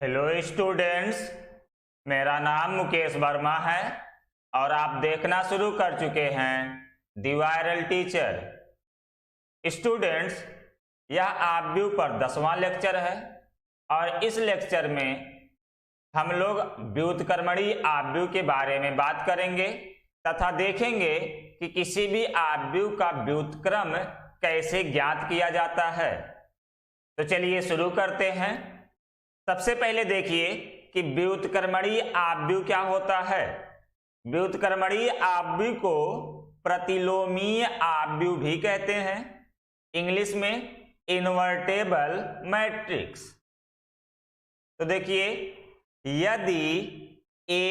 Hello students, मेरा नाम मुकेश वर्मा है और आप देखना शुरू कर चुके हैं दी वायरल टीचर। स्टूडेंट्स, यह आपव्यू पर 10वां लेक्चर है और इस लेक्चर में हम लोग व्युत्क्रमणीय आपव्यू के बारे में बात करेंगे तथा देखेंगे कि किसी भी आपव्यू का व्युत्क्रम कैसे ज्ञात किया जाता है। तो चलिए शुरू करते हैं। सबसे पहले देखिए कि व्युत्क्रमणीय आपव्यू क्या होता है। व्युत्क्रमणीय आपव्यू को प्रतिलोमीय आपव्यू भी कहते हैं, इंग्लिश में इन्वर्टेबल मैट्रिक्स। तो देखिए, यदि A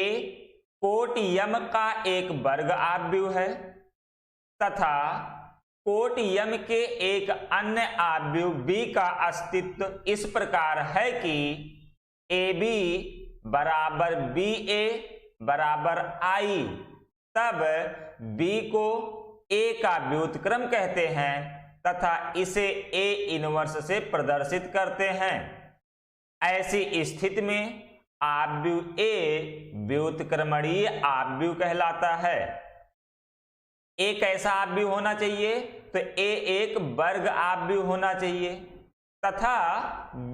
कोट यम का एक वर्ग आपव्यू है तथा कोट यम के एक अन्य आपव्यू B का अस्तित्व इस प्रकार है कि AB बराबर BA बराबर I, तब B को A का व्युत्क्रम कहते हैं तथा इसे A इनवर्स से प्रदर्शित करते हैं। ऐसी स्थिति में आपव्यू A व्युत्क्रमणीय आपव्यू कहलाता है। A कैसा आपव्यू होना चाहिए? तो A एक वर्ग आपव्यू होना चाहिए तथा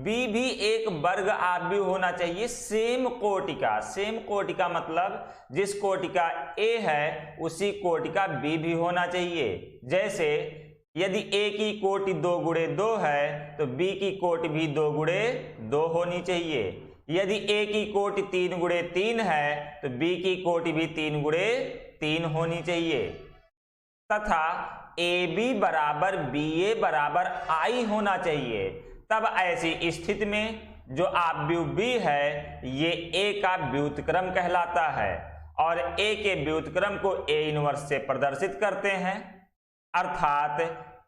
B भी एक वर्ग आपव्यू होना चाहिए। सेम कोटि का मतलब जिस कोटि का A है उसी कोटि का B भी होना चाहिए। जैसे यदि A की कोटि 2 गुणे 2 है तो B की कोटि भी 2 गुणे 2 होनी चाहिए। यदि A की कोटि 3 गुणे 3 है तो B की कोटि भी 3 गुणे 3 होनी चाहिए तथा AB बराबर BA बराबर I होना चाहिए। तब ऐसी स्थिति में जो आपव्यू B है ये A का व्युत्क्रम कहलाता है और A के व्युत्क्रम को A इनवर्स से प्रदर्शित करते हैं, अर्थात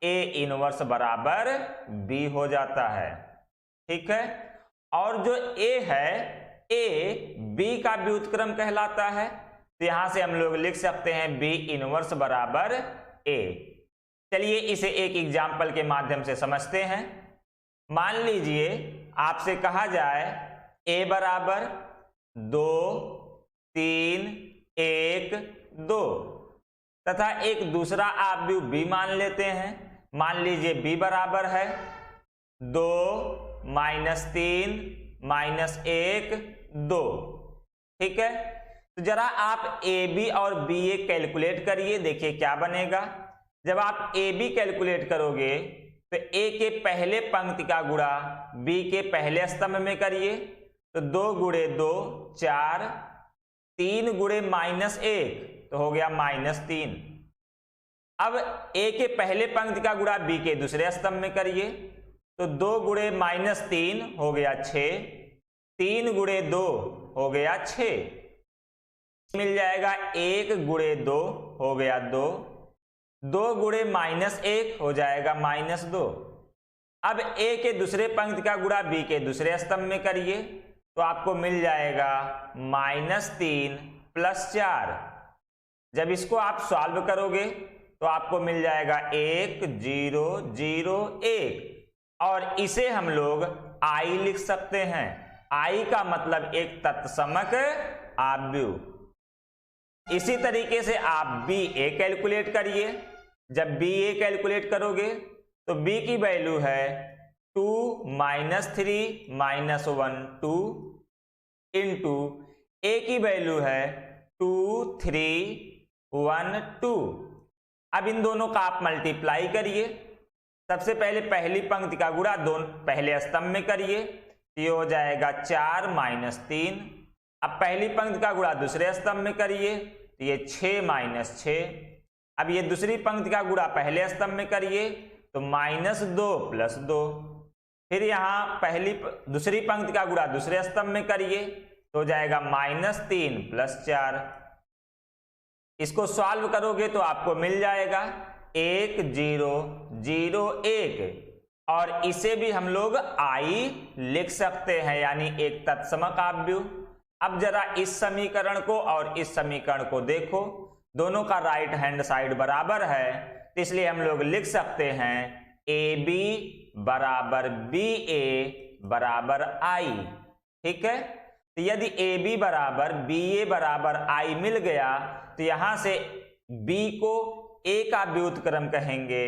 A इनवर्स बराबर B हो जाता है। ठीक है। और जो A है A B का व्युत्क्रम कहलाता है, तो यहां से हम लोग लिख सकते हैं B इनवर्स बराबर A। चलिए इसे एक एग्जाम्पल के माध्यम से समझते हैं। मान लीजिए आपसे कहा जाए A बराबर 2 3 1 2 तथा एक दूसरा आपव्यू B मान लेते हैं। मान लीजिए B बराबर है 2 -3 -1 2। ठीक है। तो जरा आप AB और BA कैलकुलेट करिए, देखिए क्या बनेगा। जब आप AB कैलकुलेट करोगे तो A के पहले पंक्ति का गुणा B के पहले स्तंभ में करिए, तो 2 गुणे 2 4, 3 गुणे -1 तो हो गया -3। अब A के पहले पंक्ति का गुणा B के दूसरे स्तंभ में करिए, तो 2 गुणे -3 हो गया 6, 3 गुणे 2 हो गया 6, मिल जाएगा 1 गुणे 2 हो गया 2, 2 गुणे -1 हो जाएगा -2। अब A के दूसरे पंक्ति का गुणा B के दूसरे स्तंभ में करिए, तो आपको मिल जाएगा -3 + 4। जब इसको आप सॉल्व करोगे तो आपको मिल जाएगा 1 0 0 1 और इसे हम लोग I लिख सकते हैं। I का मतलब एक तत्समक आपव्यू। इसी तरीके से आप BA कैलकुलेट करिए। जब BA कैलकुलेट करोगे तो B की वैल्यू है 2 -3 -1 2 इंटू A की वैल्यू है 2 3 1 2। अब इन दोनों का आप मल्टीप्लाई करिए। सबसे पहले पहली पंक्ति का गुणा पहले स्तंभ में करिए, तो ये हो जाएगा 4 -3। अब पहली पंक्ति का गुणा दूसरे स्तंभ में करिए, तो ये 6 -6। अब ये दूसरी पंक्ति का गुणा पहले स्तंभ में करिए, तो -2 + 2। फिर यहाँ दूसरी पंक्ति का गुणा दूसरे स्तंभ में करिए, तो हो जाएगा -3 + 4। इसको सॉल्व करोगे तो आपको मिल जाएगा 1 0 0 1 और इसे भी हम लोग I लिख सकते हैं, यानी एक तत्समक आपव्यू। अब जरा इस समीकरण को और इस समीकरण को देखो, दोनों का राइट हैंड साइड बराबर है, तो इसलिए हम लोग लिख सकते हैं AB बराबर BA बराबर I। ठीक है। तो यदि ए बी बराबर बी ए बराबर आई मिल गया तो यहां से बी को ए का व्युत्क्रम कहेंगे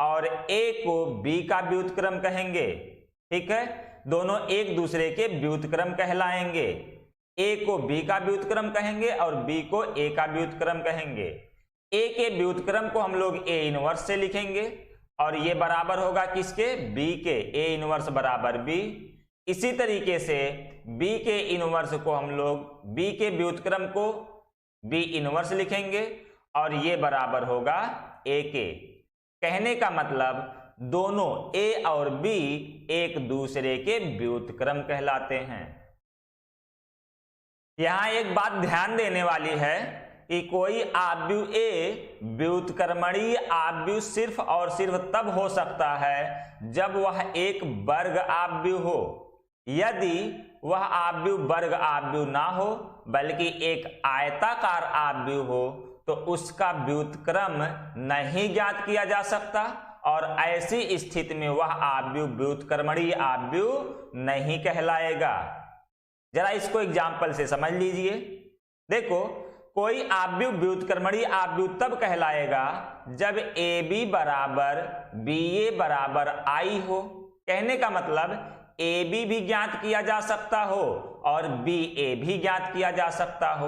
और ए को बी का व्युत्क्रम कहेंगे। ठीक है, दोनों एक दूसरे के व्युत्क्रम कहलाएंगे। ए को बी का व्युत्क्रम कहेंगे और बी को ए का व्युत्क्रम कहेंगे। ए के व्युत्क्रम को हम लोग ए इनवर्स से लिखेंगे और ये बराबर होगा किसके, बी के। ए इनवर्स बराबर बी। इसी तरीके से बी के इनवर्स को हम लोग बी के व्युत्क्रम को बी इनवर्स लिखेंगे और ये बराबर होगा ए के। कहने का मतलब दोनों ए और बी एक दूसरे के व्युत्क्रम कहलाते हैं। यहां एक बात ध्यान देने वाली है कि कोई आव्यूह ए व्युत्क्रमणीय आव्यूह सिर्फ और सिर्फ तब हो सकता है जब वह एक वर्ग आव्यूह हो। यदि वह आव्यूह वर्ग आव्यूह ना हो बल्कि एक आयताकार आव्यूह हो तो उसका व्युत्क्रम नहीं ज्ञात किया जा सकता और ऐसी स्थिति में वह आव्यूह व्युत्क्रमणीय आव्यूह नहीं कहलाएगा। जरा इसको एग्जाम्पल से समझ लीजिए। देखो, कोई आव्यूह व्युत्क्रमणीय आव्यूह तब कहलाएगा जब ए बी बराबर बी ए बराबर आई हो। कहने का मतलब ए बी भी ज्ञात किया जा सकता हो और बी ए भी ज्ञात किया जा सकता हो।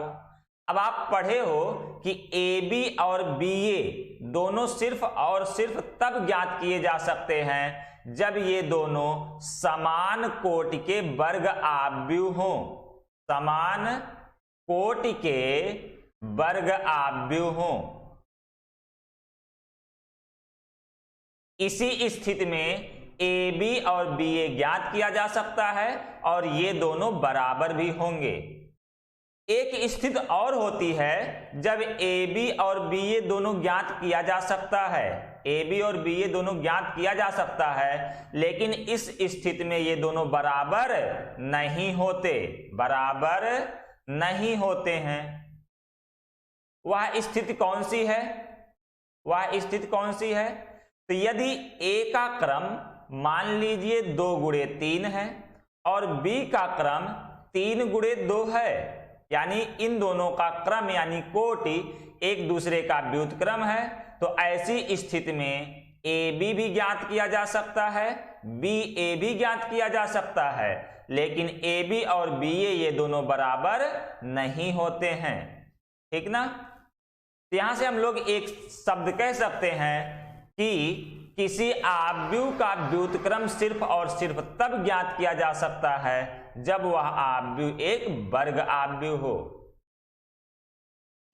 अब आप पढ़े हो कि ए बी और बी ए दोनों सिर्फ और सिर्फ तब ज्ञात किए जा सकते हैं जब ये दोनों समान कोटि के वर्ग आव्यूह हों। समान कोटि के वर्ग आव्यूह हों। इसी स्थिति में ए बी और बी ए ज्ञात किया जा सकता है और ये दोनों बराबर भी होंगे। एक स्थिति और होती है जब ए बी और बी ए दोनों ज्ञात किया जा सकता है। ए बी और बी ए दोनों ज्ञात किया जा सकता है लेकिन इस स्थिति में ये दोनों बराबर नहीं होते। बराबर नहीं होते हैं। वह स्थिति कौन सी है? वह स्थिति कौन सी है? तो यदि ए का क्रम मान लीजिए 2 गुणे 3 है और बी का क्रम 3 गुणे 2 है, यानी इन दोनों का क्रम यानी कोटि एक दूसरे का व्युत्क्रम है, तो ऐसी स्थिति में ए बी भी ज्ञात किया जा सकता है, बी ए भी ज्ञात किया जा सकता है, लेकिन ए बी और बी ए ये दोनों बराबर नहीं होते हैं। ठीक ना? तो यहां से हम लोग एक शब्द कह सकते हैं कि किसी आव्यूह का व्युत्क्रम सिर्फ और सिर्फ तब ज्ञात किया जा सकता है जब वह आव्यूह एक वर्ग आव्यूह हो।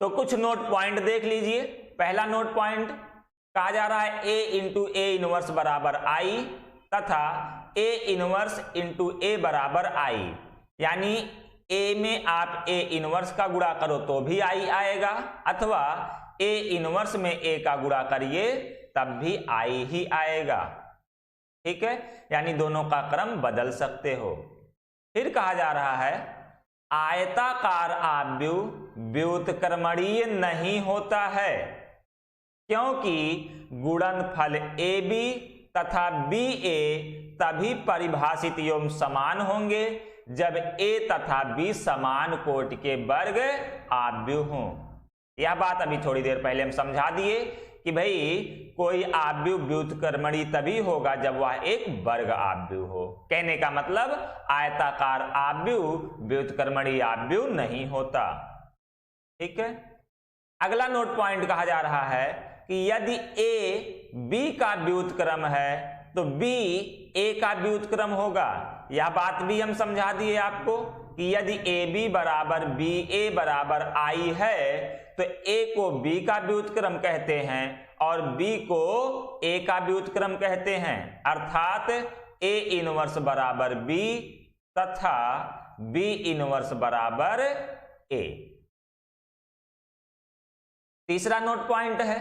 तो कुछ नोट पॉइंट देख लीजिए। पहला नोट पॉइंट कहा जा रहा है ए इंटू ए इनवर्स बराबर आई तथा ए इनवर्स इंटू ए बराबर आई, यानी ए में आप ए इनवर्स का गुणा करो तो भी आई आएगा अथवा ए इनवर्स में ए का गुणा करिए तब भी आई ही आएगा। ठीक है, यानी दोनों का क्रम बदल सकते हो। फिर कहा जा रहा है आयताकार आव्यूह व्युत्क्रमणीय नहीं होता है क्योंकि गुणनफल ए बी तथा बी ए तभी परिभाषित एवं समान होंगे जब ए तथा बी समान कोटि के वर्ग आव्यूह हों। यह बात अभी थोड़ी देर पहले हम समझा दिए कि भाई कोई आव्यूह व्युत्क्रमणीय तभी होगा जब वह एक वर्ग आव्यूह हो। कहने का मतलब आयताकार आव्यूह व्युत्क्रमणीय आव्यूह नहीं होता। ठीक है, अगला नोट पॉइंट कहा जा रहा है कि यदि ए बी का व्युत्क्रम है तो बी ए का व्युत्क्रम होगा। यह बात भी हम समझा दिए आपको कि यदि ए बी बराबर बी ए बराबर आई है तो ए को बी का व्युत्क्रम कहते हैं और बी को ए का व्युत्क्रम कहते हैं, अर्थात ए इनवर्स बराबर बी तथा बी इनवर्स बराबर ए। तीसरा नोट पॉइंट है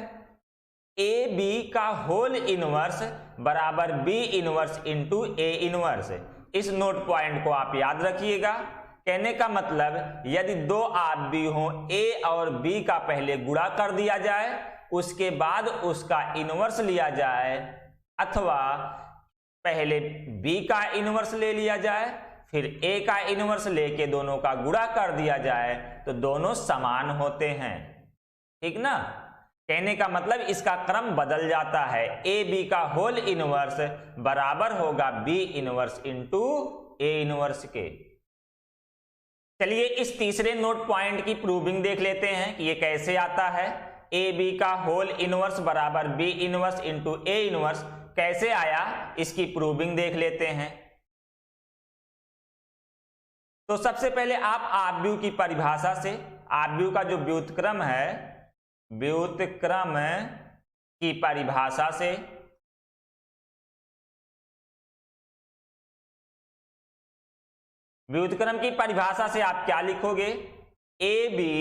ए बी का होल इनवर्स बराबर B inverse into A inverse. इस नोट पॉइंट को आप याद रखिएगा। कहने का मतलब यदि दो आव्यूह हों ए और बी का पहले गुणा कर दिया जाए उसके बाद उसका इनवर्स लिया जाए अथवा पहले बी का इनवर्स ले लिया जाए फिर a का इनवर्स लेके दोनों का गुणा कर दिया जाए तो दोनों समान होते हैं, ठीक ना। कहने का मतलब इसका क्रम बदल जाता है, ए बी का होल इनवर्स बराबर होगा B inverse into A inverse के। चलिए इस तीसरे नोट पॉइंट की प्रूविंग देख लेते हैं कि ये कैसे आता है। ए बी का होल इनवर्स बराबर B inverse into A inverse कैसे आया, इसकी प्रूविंग देख लेते हैं। तो सबसे पहले आप आव्यूह की परिभाषा से, आव्यूह का जो व्युत्क्रम है, व्युत्क्रम की परिभाषा से व्युत्क्रम की परिभाषा से आप क्या लिखोगे, A B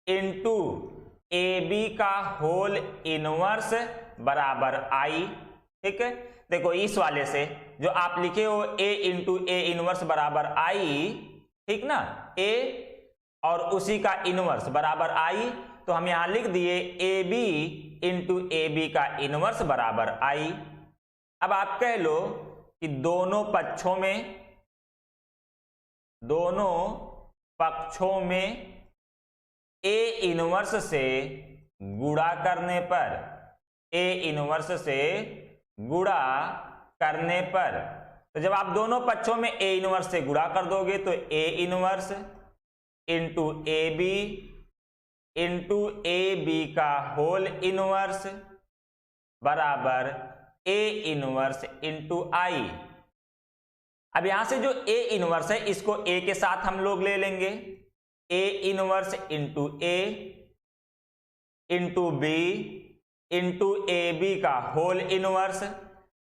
into A B का होल इनवर्स बराबर आई। ठीक है, देखो इस वाले से जो आप लिखे हो ए इंटू ए इनवर्स बराबर आई, ठीक ना, ए और उसी का इनवर्स बराबर आई, तो हम यहां लिख दिए A B into A B का इनवर्स बराबर आई। अब आप कह लो कि दोनों पक्षों में ए इनवर्स से गुणा करने पर, ए इनवर्स से गुणा करने पर, तो जब आप दोनों पक्षों में ए इनवर्स से गुणा कर दोगे तो A inverse into A B into A B का होल इनवर्स बराबर ए इनवर्स इंटू आई। अब यहां से जो ए इनवर्स है इसको ए के साथ हम लोग ले लेंगे, A inverse into A into B into A B का होल इनवर्स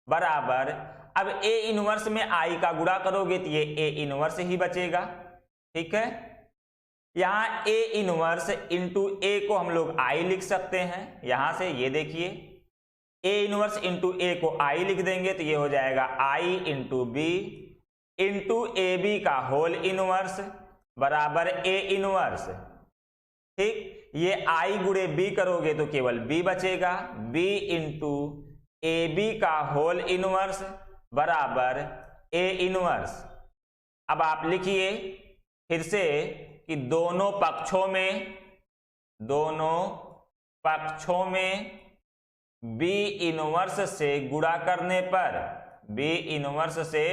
बराबर, अब ए इनवर्स में आई का गुणा करोगे तो ये ए इनवर्स ही बचेगा। ठीक है, यहां ए इनवर्स इंटू ए को हम लोग आई लिख सकते हैं, यहां से ये देखिए ए इनवर्स इंटू ए को आई लिख देंगे तो ये हो जाएगा I into B into A B का होल इनवर्स बराबर ए इनवर्स। ठीक, ये आई गुणे बी करोगे तो केवल बी बचेगा, बी इंटू ए बी का होल इनवर्स बराबर ए इनवर्स। अब आप लिखिए फिर से कि दोनों पक्षों में बी इनवर्स से गुणा करने पर, बी इनवर्स से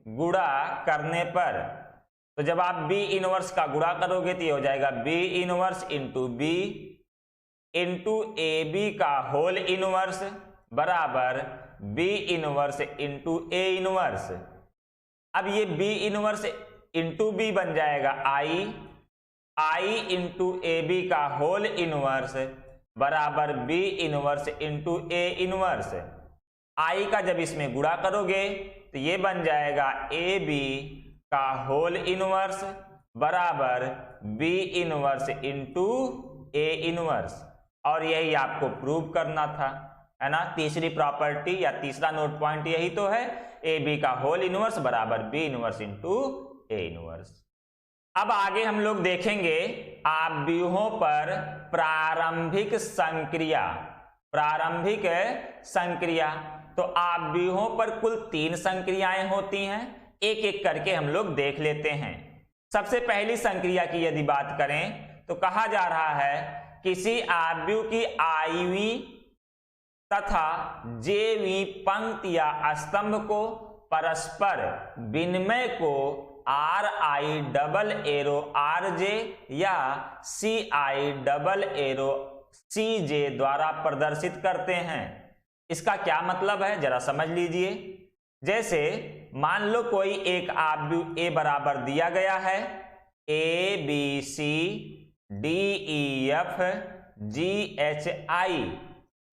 गुणा करने पर, तो जब आप बी इनवर्स का गुणा करोगे तो ये हो जाएगा B inverse into B into A B का होल इनवर्स बराबर B inverse into A inverse. अब ये बी इनवर्स इंटू बी बन जाएगा आई इंटू ए बी का होल इनवर्स बराबर B inverse into A inverse. I का जब इसमें गुणा करोगे तो ये बन जाएगा ए बी का होल इनवर्स बराबर B inverse into A inverse. और यही आपको प्रूव करना था, है ना। तीसरी प्रॉपर्टी या तीसरा नोट पॉइंट यही तो है, ए बी का होल इनवर्स बराबर B inverse into A inverse. अब आगे हम लोग देखेंगे आव्यूहों पर प्रारंभिक संक्रिया। तो आव्यूहों पर कुल 3 संक्रियाएं होती हैं, एक एक करके हम लोग देख लेते हैं। सबसे पहली संक्रिया की यदि बात करें तो कहा जा रहा है किसी आव्यूह की आईवी तथा जेवी पंक्ति या स्तंभ को परस्पर विनिमय को are I double arrow R J या सी आई डबल एरो सी जे द्वारा प्रदर्शित करते हैं। इसका क्या मतलब है जरा समझ लीजिए। जैसे मान लो कोई एक आव्यूह ए बराबर दिया गया है, A B C D E F G H I,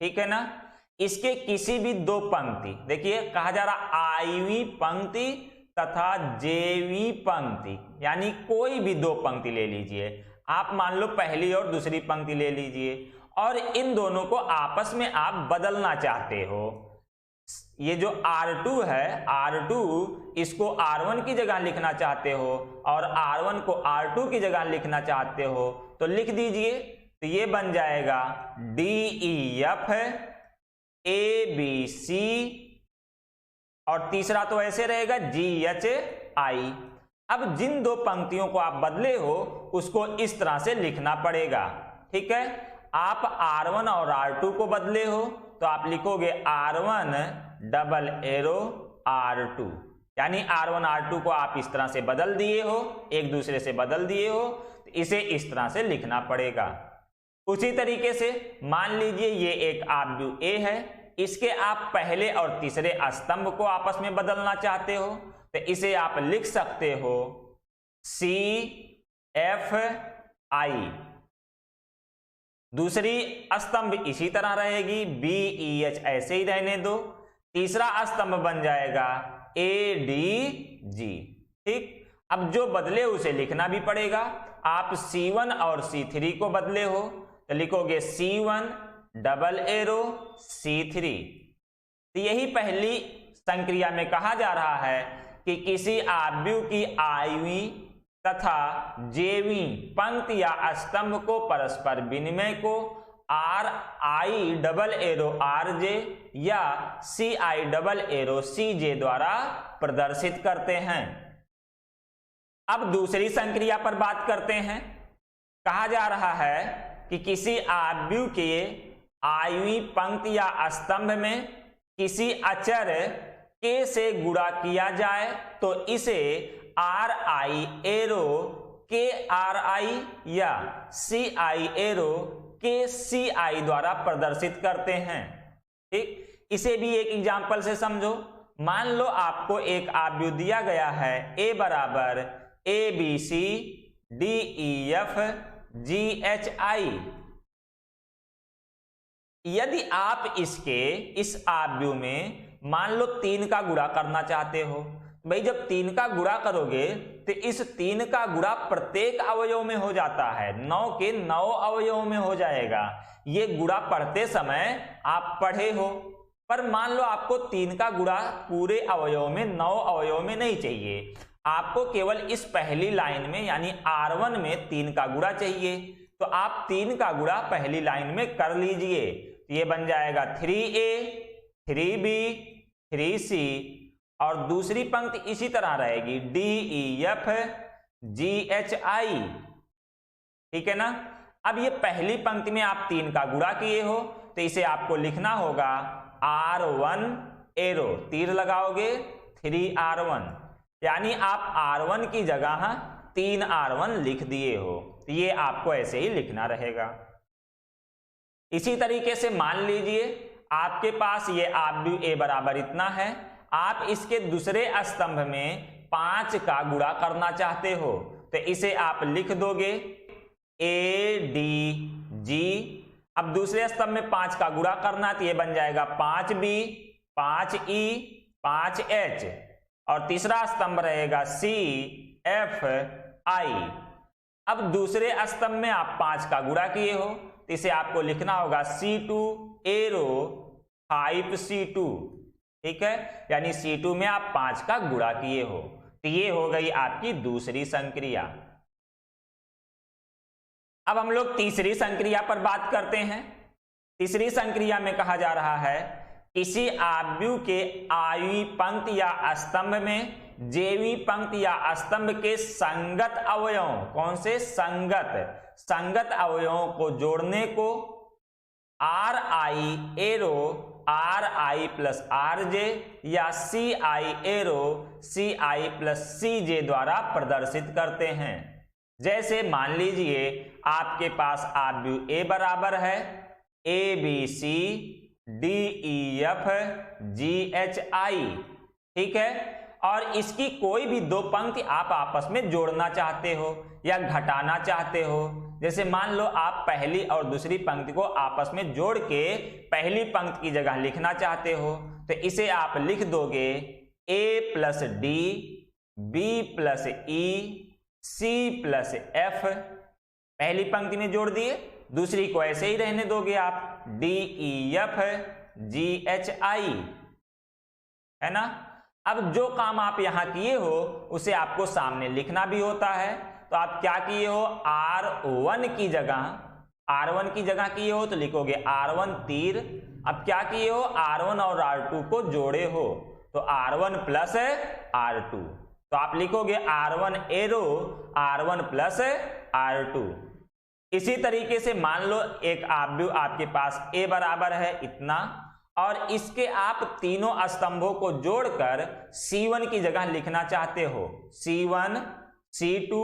ठीक है ना। इसके किसी भी 2 पंक्ति, देखिए कहा जा रहा आईवी पंक्ति तथा जेवी पंक्ति, यानी कोई भी 2 पंक्ति ले लीजिए आप, मान लो पहली और दूसरी पंक्ति ले लीजिए और इन दोनों को आपस में आप बदलना चाहते हो। ये जो R2 है, R2 इसको R1 की जगह लिखना चाहते हो और R1 को R2 की जगह लिखना चाहते हो तो लिख दीजिए। तो ये बन जाएगा DEF ABC और तीसरा तो ऐसे रहेगा GH आई। अब जिन दो पंक्तियों को आप बदले हो उसको इस तरह से लिखना पड़ेगा, ठीक है। आप R1 और R2 को बदले हो तो आप लिखोगे R1 डबल एरो R2, यानी R1 R2 को आप इस तरह से बदल दिए हो, एक दूसरे से बदल दिए हो, तो इसे इस तरह से लिखना पड़ेगा। उसी तरीके से मान लीजिए ये एक आव्यूह A है, इसके आप पहले और तीसरे स्तंभ को आपस में बदलना चाहते हो तो इसे आप लिख सकते हो CFI। दूसरी स्तंभ इसी तरह रहेगी, BEH ऐसे ही रहने दो। तीसरा स्तंभ बन जाएगा ADG, ठीक। अब जो बदले उसे लिखना भी पड़ेगा। आप C1 और C3 को बदले हो तो लिखोगे C1 डबल एरो C3। तो यही पहली संक्रिया में कहा जा रहा है कि किसी आव्यूह की आयवी तथा जेवी पंक्ति या स्तंभ को परस्पर विनिमय को RI डबल एरो RJ या CI डबल एरो CJ द्वारा प्रदर्शित करते हैं। अब दूसरी संक्रिया पर बात करते हैं। कहा जा रहा है कि किसी आव्यूह के आयवी पंक्ति या स्तंभ में किसी अचर K से गुणा किया जाए तो इसे RI एरो KRI या CI एरो KCI द्वारा प्रदर्शित करते हैं, ठीक। इसे भी एक एग्जांपल से समझो। मान लो आपको एक आव्यूह दिया गया है A बराबर ABC DEF GHI। यदि आप इस आव्यूह में मान लो 3 का गुणा करना चाहते हो, भाई जब 3 का गुणा करोगे तो इस 3 का गुणा प्रत्येक अवयव में हो जाता है, 9 के 9 अवयव में हो जाएगा। ये गुणा पढ़ते समय आप पढ़े हो, पर मान लो आपको 3 का गुणा पूरे अवयव में 9 अवयव में नहीं चाहिए, आपको केवल इस पहली लाइन में यानी R1 में 3 का गुणा चाहिए, तो आप 3 का गुणा पहली लाइन में कर लीजिए। ये बन जाएगा 3A 3B 3C और दूसरी पंक्ति इसी तरह रहेगी DEF GHI, ठीक है ना। अब ये पहली पंक्ति में आप 3 का गुणा किए हो तो इसे आपको लिखना होगा R1 एरो, तीर लगाओगे 3R1, यानी आप R1 की जगह 3R1 लिख दिए हो। तो ये आपको ऐसे ही लिखना रहेगा। इसी तरीके से मान लीजिए आपके पास ये आव्यूह A बराबर इतना है, आप इसके दूसरे स्तंभ में 5 का गुणा करना चाहते हो तो इसे आप लिख दोगे ADG। अब दूसरे स्तंभ में 5 का गुणा करना तो ये बन जाएगा 5B 5E 5H और तीसरा स्तंभ रहेगा CFI। अब दूसरे स्तंभ में आप 5 का गुणा किए हो तो इसे आपको लिखना होगा C2 एरो 5C2, ठीक है, यानी C2 में आप 5 का गुणा किए हो। तो ये हो गई आपकी दूसरी संक्रिया। अब हम लोग तीसरी संक्रिया पर बात करते हैं। तीसरी संक्रिया में कहा जा रहा है किसी आव्यूह के आयवी पंक्ति या स्तंभ में जेवी पंक्ति या स्तंभ के संगत अवयवों, कौन से संगत अवयवों को जोड़ने को RI arrow RI plus RJ या CI arrow CI plus CJ द्वारा प्रदर्शित करते हैं। जैसे मान लीजिए आपके पास आव्यूह A बराबर है ABC DEF GHI, ठीक है, और इसकी कोई भी दो पंक्ति आप आपस में जोड़ना चाहते हो या घटाना चाहते हो। जैसे मान लो आप पहली और दूसरी पंक्ति को आपस में जोड़ के पहली पंक्ति की जगह लिखना चाहते हो तो इसे आप लिख दोगे A plus D B plus E C plus F। पहली पंक्ति में जोड़ दिए, दूसरी को ऐसे ही रहने दोगे आप DEF GHI, है ना। अब जो काम आप यहां किए हो उसे आपको सामने लिखना भी होता है, तो आप क्या किए हो R1 की जगह किए हो तो लिखोगे R1 तीर। अब क्या किए हो R1 और R2 को जोड़े हो तो R1 प्लस R2, तो आप लिखोगे R1 arrow R1 plus R2। इसी तरीके से मान लो एक आव्यूह आपके पास A बराबर है इतना, और इसके आप तीनों स्तंभों को जोड़कर C1 की जगह लिखना चाहते हो। C1, C2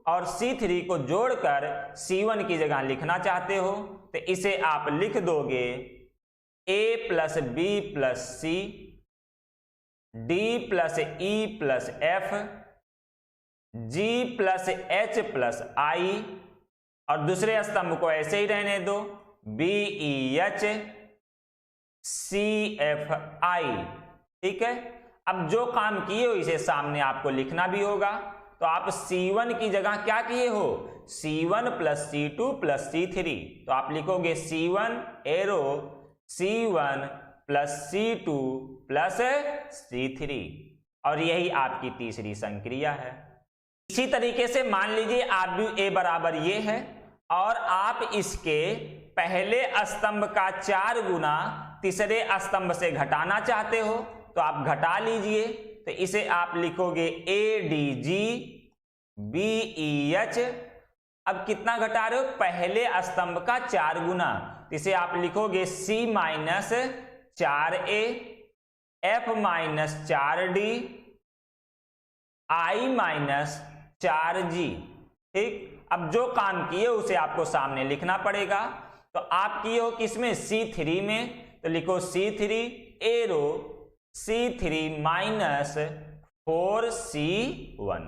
और C3 को जोड़कर C1 की जगह लिखना चाहते हो, तो इसे आप लिख दोगे A plus B plus C, D plus E plus F, G plus H plus I, और दूसरे स्तंभ को ऐसे ही रहने दो BEH CFI। ठीक है, अब जो काम किए हो इसे सामने आपको लिखना भी होगा। तो आप C1 की जगह क्या किए हो, C1 plus C2 plus C3, तो आप लिखोगे C1 arrow C1 plus C2 plus C3, और यही आपकी तीसरी संक्रिया है। इसी तरीके से मान लीजिए आव्यूह A बराबर ये है, और आप इसके पहले स्तंभ का 4 गुना तीसरे स्तंभ से घटाना चाहते हो, तो आप घटा लीजिए। तो इसे आप लिखोगे ADG BEH। अब कितना घटा रहे हो, पहले स्तंभ का 4 गुना, इसे आप लिखोगे C minus 4A F minus 4D I minus 4G। ठीक, अब जो काम किए उसे आपको सामने लिखना पड़ेगा। तो आप किए हो किसमें, C3 में, तो लिखो C3 arrow C3 minus 4C1।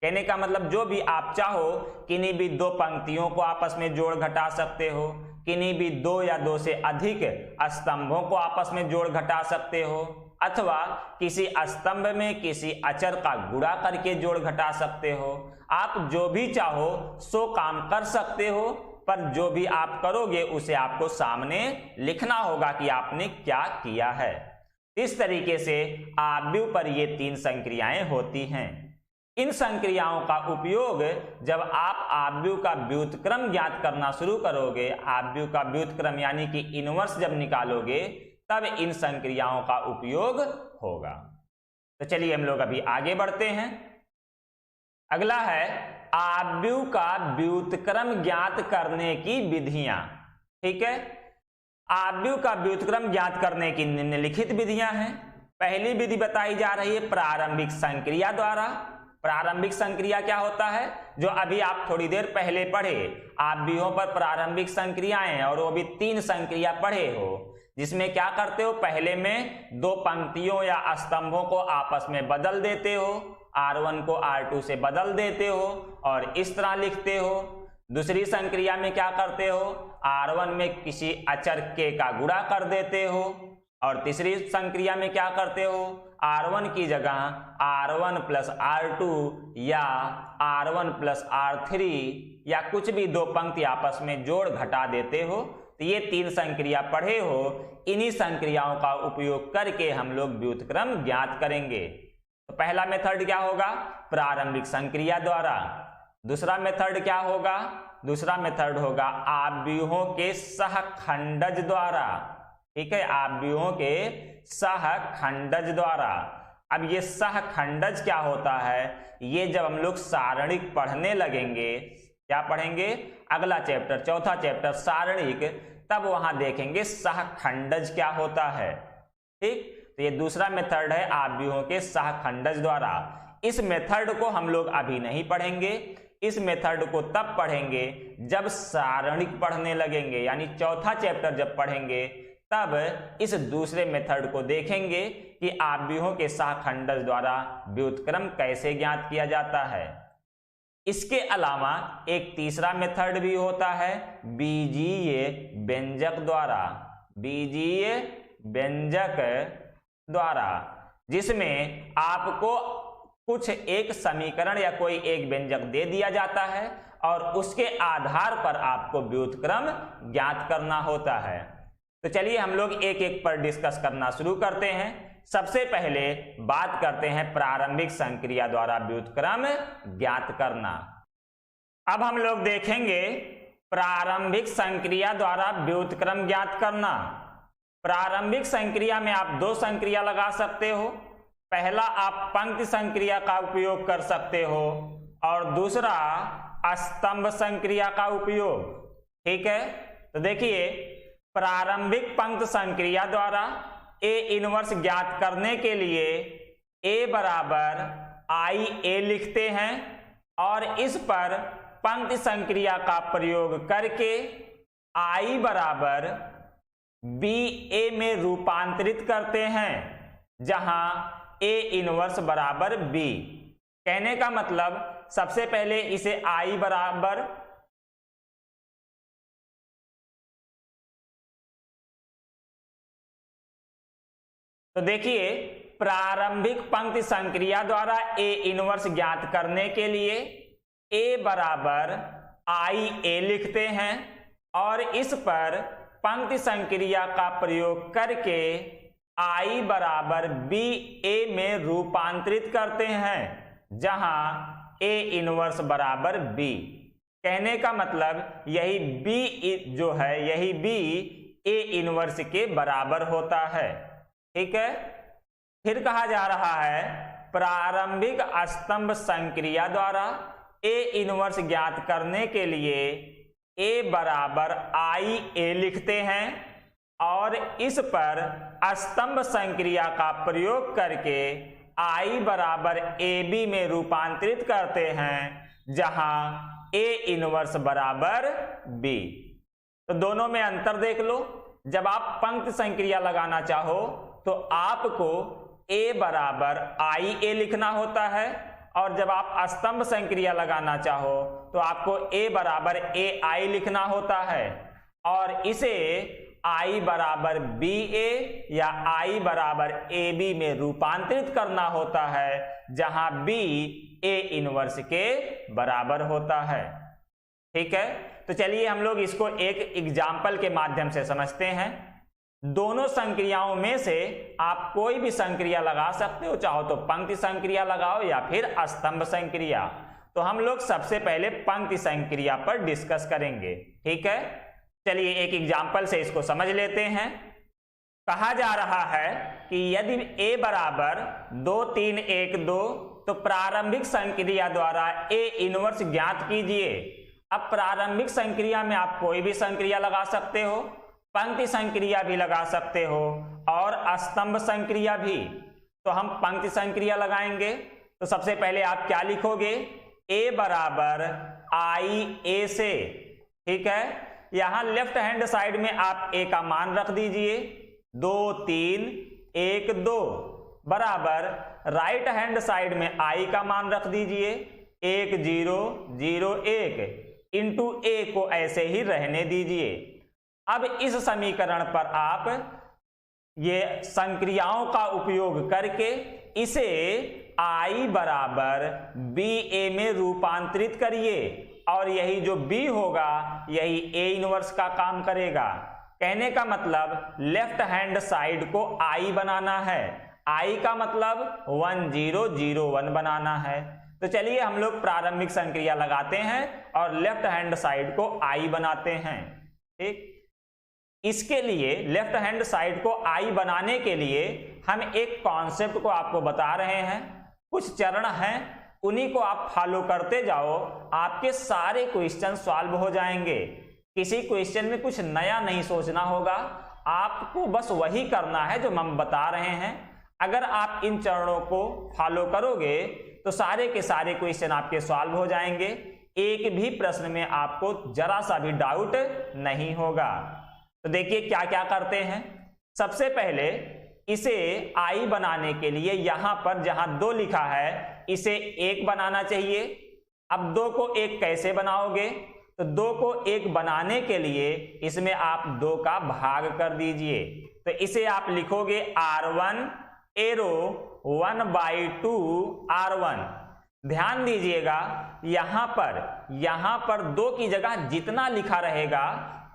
कहने का मतलब जो भी आप चाहो किन्हीं भी दो पंक्तियों को आपस में जोड़ घटा सकते हो, किन्हीं भी 2 या 2 से अधिक स्तंभों को आपस में जोड़ घटा सकते हो, अथवा किसी स्तंभ में किसी अचर का गुणा करके जोड़ घटा सकते हो। आप जो भी चाहो सो काम कर सकते हो, पर जो भी आप करोगे उसे आपको सामने लिखना होगा कि आपने क्या किया है। इस तरीके से आव्यूह पर ये 3 संक्रियाएं होती हैं। इन संक्रियाओं का उपयोग जब आप आव्यूह का व्युत्क्रम ज्ञात करना शुरू करोगे, आव्यूह का व्युत्क्रम यानी कि इनवर्स जब निकालोगे, तब इन संक्रियाओं का उपयोग होगा। तो चलिए हम लोग अभी आगे बढ़ते हैं। अगला है आव्यूह का व्युत्क्रम ज्ञात करने की विधियां। ठीक है, आव्यूह का व्युत्क्रम ज्ञात करने की निम्नलिखित विधियां हैं। पहली विधि बताई जा रही है प्रारंभिक संक्रिया द्वारा। प्रारंभिक संक्रिया क्या होता है, जो अभी आप थोड़ी देर पहले पढ़े, आव्यूहों पर प्रारंभिक संक्रियाएं, और वो भी 3 संक्रिया पढ़े हो, जिसमें क्या करते हो, पहले में 2 पंक्तियों या स्तंभों को आपस में बदल देते हो, R1 को R2 से बदल देते हो और इस तरह लिखते हो। दूसरी संक्रिया में क्या करते हो, R1 में किसी अचर k का गुणा कर देते हो, और तीसरी संक्रिया में क्या करते हो, R1 की जगह R1 प्लस R2 या R1 प्लस R3 या कुछ भी 2 पंक्ति आपस में जोड़ घटा देते हो। तो ये 3 संक्रिया पढ़े हो, इन्हीं संक्रियाओं का उपयोग करके हम लोग व्युत्क्रम ज्ञात करेंगे। तो पहला मेथड क्या होगा, प्रारंभिक संक्रिया द्वारा। दूसरा मेथड क्या होगा, दूसरा मेथड होगा आव्यूहों के सहखंडज द्वारा। ठीक है, आव्यूहों के सहखंडज द्वारा। अब ये सहखंडज क्या होता है, ये जब हम लोग सारणिक पढ़ने लगेंगे, क्या पढ़ेंगे, अगला चैप्टर, चौथा चैप्टर सारणिक, तब वहां देखेंगे सहखंडज क्या होता है। ठीक, तो ये दूसरा मेथड है आव्यूहों के सहखंडज द्वारा। इस मेथड को हम लोग अभी नहीं पढ़ेंगे, इस मेथड को तब पढ़ेंगे जब सारणिक पढ़ने लगेंगे, यानी चौथा चैप्टर जब पढ़ेंगे तब इस दूसरे मेथड को देखेंगे कि आव्यूहों के सहखंडज द्वारा व्युत्क्रम कैसे ज्ञात किया जाता है। इसके अलावा एक तीसरा मेथड भी होता है बीजीय व्यंजक द्वारा, बीजीय व्यंजक द्वारा, जिसमें आपको कुछ एक समीकरण या कोई एक व्यंजक दे दिया जाता है और उसके आधार पर आपको व्युत्क्रम ज्ञात करना होता है। तो चलिए हम लोग एक एक पर डिस्कस करना शुरू करते हैं। सबसे पहले बात करते हैं प्रारंभिक संक्रिया द्वारा व्युत्क्रम ज्ञात करना। अब हम लोग देखेंगे प्रारंभिक संक्रिया द्वारा व्युत्क्रम ज्ञात करना। प्रारंभिक संक्रिया में आप 2 संक्रिया लगा सकते हो, पहला आप पंक्ति संक्रिया का उपयोग कर सकते हो और दूसरा स्तंभ संक्रिया का उपयोग। ठीक है, तो देखिए प्रारंभिक पंक्ति संक्रिया द्वारा ए इनवर्स ज्ञात करने के लिए ए बराबर आई ए लिखते हैं और इस पर पंक्ति संक्रिया का प्रयोग करके आई बराबर बी ए में रूपांतरित करते हैं, जहां ए इनवर्स बराबर बी। कहने का मतलब सबसे पहले इसे आई बराबर तो देखिए प्रारंभिक पंक्ति संक्रिया द्वारा ए इनवर्स ज्ञात करने के लिए ए बराबर आई ए लिखते हैं और इस पर पंक्ति संक्रिया का प्रयोग करके आई बराबर बी ए में रूपांतरित करते हैं, जहां ए इनवर्स बराबर बी। कहने का मतलब यही बी जो है यही बी ए इनवर्स के बराबर होता है। ठीक है, फिर कहा जा रहा है प्रारंभिक स्तंभ संक्रिया द्वारा ए इनवर्स ज्ञात करने के लिए ए बराबर आई ए लिखते हैं और इस पर स्तंभ संक्रिया का प्रयोग करके आई बराबर ए बी में रूपांतरित करते हैं, जहां ए इनवर्स बराबर बी। तो दोनों में अंतर देख लो। जब आप पंक्ति संक्रिया लगाना चाहो तो आपको ए बराबर आई ए लिखना होता है और जब आप स्तंभ संक्रिया लगाना चाहो तो आपको ए बराबर ए आई लिखना होता है और इसे आई बराबर बी ए या आई बराबर ए बी में रूपांतरित करना होता है, जहां बी ए इनवर्स के बराबर होता है। ठीक है, तो चलिए हम लोग इसको एक एग्जाम्पल के माध्यम से समझते हैं। दोनों संक्रियाओं में से आप कोई भी संक्रिया लगा सकते हो, चाहो तो पंक्ति संक्रिया लगाओ या फिर स्तंभ संक्रिया। तो हम लोग सबसे पहले पंक्ति संक्रिया पर डिस्कस करेंगे। ठीक है, चलिए एक एग्जाम्पल से इसको समझ लेते हैं। कहा जा रहा है कि यदि a बराबर 2 3 1 2 तो प्रारंभिक संक्रिया द्वारा a इनवर्स ज्ञात कीजिए। अब प्रारंभिक संक्रिया में आप कोई भी संक्रिया लगा सकते हो, पंक्ति संक्रिया भी लगा सकते हो और स्तंभ संक्रिया भी। तो हम पंक्ति संक्रिया लगाएंगे। तो सबसे पहले आप क्या लिखोगे, a बराबर आई ए से। ठीक है, यहां लेफ्ट हैंड साइड में आप a का मान रख दीजिए 2 3 1 2 बराबर राइट हैंड साइड में i का मान रख दीजिए 1 0 0 1 इंटू a को ऐसे ही रहने दीजिए। अब इस समीकरण पर आप ये संक्रियाओं का उपयोग करके इसे i बराबर बी ए में रूपांतरित करिए और यही जो b होगा यही a इनवर्स का काम करेगा। कहने का मतलब लेफ्ट हैंड साइड को i बनाना है, i का मतलब 1 0 0 1 बनाना है। तो चलिए हम लोग प्रारंभिक संक्रिया लगाते हैं और लेफ्ट हैंड साइड को i बनाते हैं। ठीक, इसके लिए लेफ्ट हैंड साइड को i बनाने के लिए हम एक कॉन्सेप्ट को आपको बता रहे हैं। कुछ चरण हैं, उन्हीं को आप फॉलो करते जाओ, आपके सारे क्वेश्चन सॉल्व हो जाएंगे। किसी क्वेश्चन में कुछ नया नहीं सोचना होगा, आपको बस वही करना है जो हम बता रहे हैं। अगर आप इन चरणों को फॉलो करोगे तो सारे के सारे क्वेश्चन आपके सॉल्व हो जाएंगे। एक भी प्रश्न में आपको जरा सा भी डाउट नहीं होगा। तो देखिए क्या क्या करते हैं। सबसे पहले इसे i बनाने के लिए यहां पर जहां 2 लिखा है इसे 1 बनाना चाहिए। अब 2 को 1 कैसे बनाओगे, तो 2 को 1 बनाने के लिए इसमें आप 2 का भाग कर दीजिए। तो इसे आप लिखोगे r1 एरो 1/2 r1। ध्यान दीजिएगा यहां पर 2 की जगह जितना लिखा रहेगा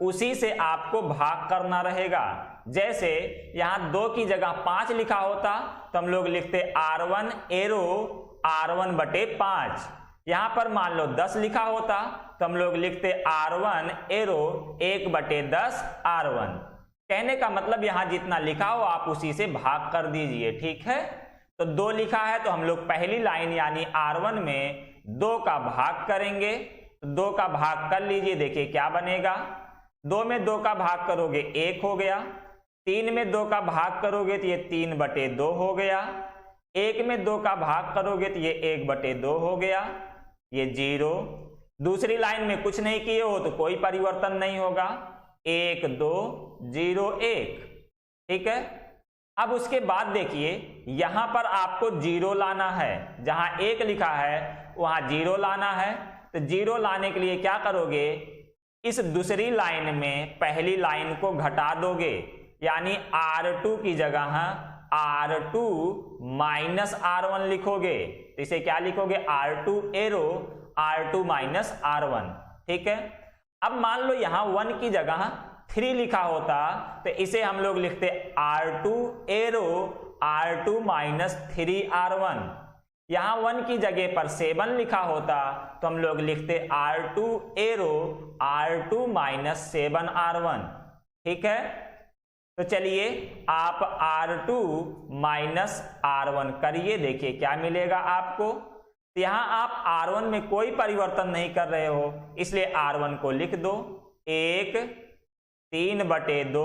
उसी से आपको भाग करना रहेगा। जैसे यहां 2 की जगह 5 लिखा होता तो हम लोग लिखते r1 एरो r1/5। यहां पर मान लो 10 लिखा होता तो हम लोग लिखते r1 एरो 1/10 r1। कहने का मतलब यहां जितना लिखा हो आप उसी से भाग कर दीजिए। ठीक है, तो 2 लिखा है तो हम लोग पहली लाइन यानी R1 में 2 का भाग करेंगे। तो 2 का भाग कर लीजिए, देखिए क्या बनेगा। 2 में 2 का भाग करोगे 1 हो गया। 3 में 2 का भाग करोगे तो ये 3/2 हो गया। 1 में 2 का भाग करोगे तो ये 1/2 हो गया। ये 0। दूसरी लाइन में कुछ नहीं किए हो तो कोई परिवर्तन नहीं होगा। 1 2 0 1, ठीक है। अब उसके बाद देखिए यहां पर आपको 0 लाना है, जहां 1 लिखा है वहां 0 लाना है। तो 0 लाने के लिए क्या करोगे, इस दूसरी लाइन में पहली लाइन को घटा दोगे, यानी R2 की जगह R2 माइनस R1 लिखोगे। तो इसे क्या लिखोगे, R2 arrow R2 minus R1, ठीक है। अब मान लो यहां 1 की जगह 3 लिखा होता तो इसे हम लोग लिखते R2 arrow R2 minus 3R1। यहां 1 की जगह पर 7 लिखा होता तो हम लोग लिखते R2 arrow R2 minus 7R1, ठीक है। तो चलिए आप R2 माइनस R1 करिए, देखिए क्या मिलेगा आपको। तो यहां आप R1 में कोई परिवर्तन नहीं कर रहे हो, इसलिए R1 को लिख दो 1 3/2